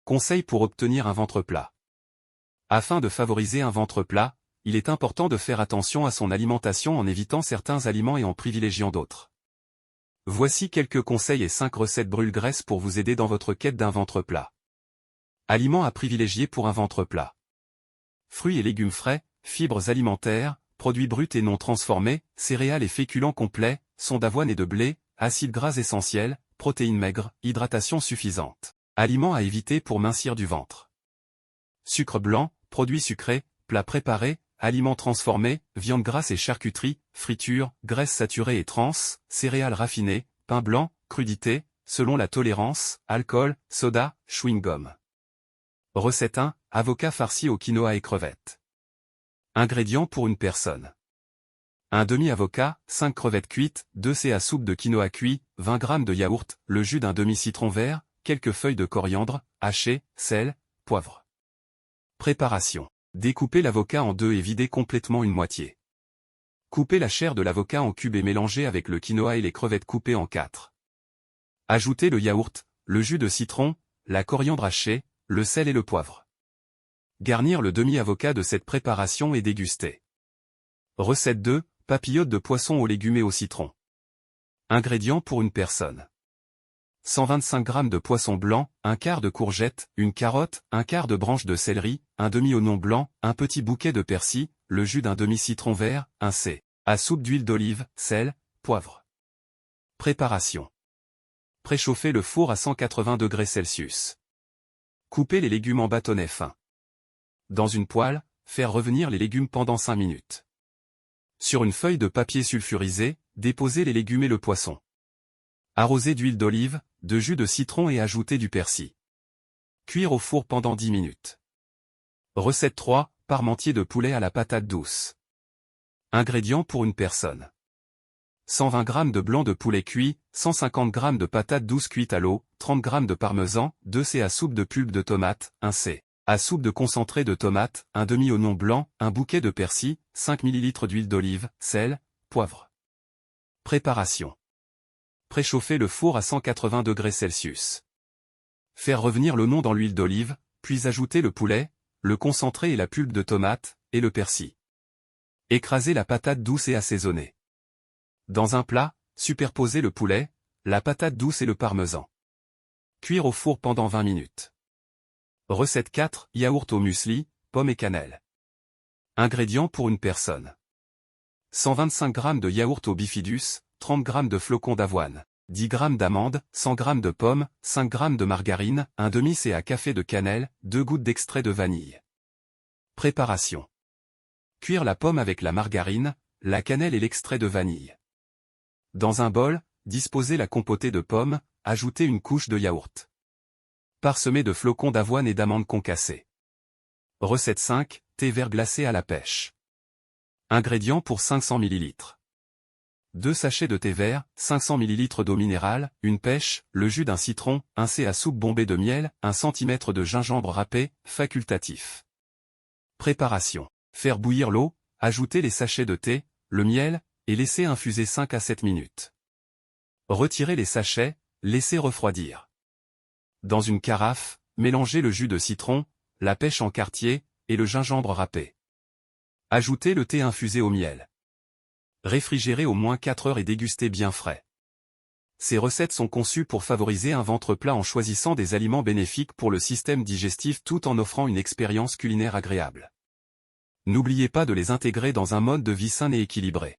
Conseils pour obtenir un ventre plat. Afin de favoriser un ventre plat, il est important de faire attention à son alimentation en évitant certains aliments et en privilégiant d'autres. Voici quelques conseils et 5 recettes brûle-graisse pour vous aider dans votre quête d'un ventre plat. Aliments à privilégier pour un ventre plat. Fruits et légumes frais, fibres alimentaires, produits bruts et non transformés, céréales et féculents complets, son d'avoine et de blé, acides gras essentiels, protéines maigres, hydratation suffisante. Aliments à éviter pour mincir du ventre. Sucre blanc, produits sucrés, plats préparés, aliments transformés, viande grasse et charcuterie, friture, graisses saturées et trans, céréales raffinées, pain blanc, crudité, selon la tolérance, alcool, soda, chewing-gum. Recette 1, avocat farci au quinoa et crevettes. Ingrédients pour une personne. Un demi-avocat, 5 crevettes cuites, 2 ca soupe de quinoa cuit, 20 g de yaourt, le jus d'un demi-citron vert, quelques feuilles de coriandre, hachées, sel, poivre. Préparation. Découpez l'avocat en deux et videz complètement une moitié. Coupez la chair de l'avocat en cubes et mélangez avec le quinoa et les crevettes coupées en 4. Ajoutez le yaourt, le jus de citron, la coriandre hachée, le sel et le poivre. Garnir le demi-avocat de cette préparation et déguster. Recette 2, papillotes de poisson aux légumes et au citron. Ingrédients pour une personne. 125 g de poisson blanc, un quart de courgette, une carotte, un quart de branche de céleri, un demi-oignon blanc, un petit bouquet de persil, le jus d'un demi-citron vert, un ca soupe d'huile d'olive, sel, poivre. Préparation. Préchauffez le four à 180 degrés Celsius. Coupez les légumes en bâtonnets fins. Dans une poêle, faire revenir les légumes pendant 5 minutes. Sur une feuille de papier sulfurisé, déposez les légumes et le poisson. Arroser d'huile d'olive, de jus de citron et ajouter du persil. Cuire au four pendant 10 minutes. Recette 3, parmentier de poulet à la patate douce. Ingrédients pour une personne. 120 g de blanc de poulet cuit, 150 g de patates douces cuites à l'eau, 30 g de parmesan, 2 ca soupe de pulpe de tomate, 1 ca soupe de concentré de tomate, un demi-oignon blanc, un bouquet de persil, 5 ml d'huile d'olive, sel, poivre. Préparation. Préchauffer le four à 180 degrés Celsius. Faire revenir l'oignon dans l'huile d'olive, puis ajouter le poulet, le concentré et la pulpe de tomate, et le persil. Écraser la patate douce et assaisonner. Dans un plat, superposer le poulet, la patate douce et le parmesan. Cuire au four pendant 20 minutes. Recette 4, yaourt au muesli, pommes et cannelle. Ingrédients pour une personne. 125 g de yaourt au bifidus, 30 g de flocons d'avoine, 10 g d'amandes, 100 g de pommes, 5 g de margarine, un demi-ca café de cannelle, 2 gouttes d'extrait de vanille. Préparation. Cuire la pomme avec la margarine, la cannelle et l'extrait de vanille. Dans un bol, disposez la compotée de pommes, ajoutez une couche de yaourt. Parsemez de flocons d'avoine et d'amandes concassées. Recette 5, thé vert glacé à la pêche. Ingrédients pour 500 ml. 2 sachets de thé vert, 500 ml d'eau minérale, une pêche, le jus d'un citron, 1 ca soupe bombé de miel, 1 cm de gingembre râpé, facultatif. Préparation. Faire bouillir l'eau, ajouter les sachets de thé, le miel, et laisser infuser 5 à 7 minutes. Retirer les sachets, laisser refroidir. Dans une carafe, mélangez le jus de citron, la pêche en quartier, et le gingembre râpé. Ajoutez le thé infusé au miel. Réfrigérez au moins 4 heures et dégustez bien frais. Ces recettes sont conçues pour favoriser un ventre plat en choisissant des aliments bénéfiques pour le système digestif tout en offrant une expérience culinaire agréable. N'oubliez pas de les intégrer dans un mode de vie sain et équilibré.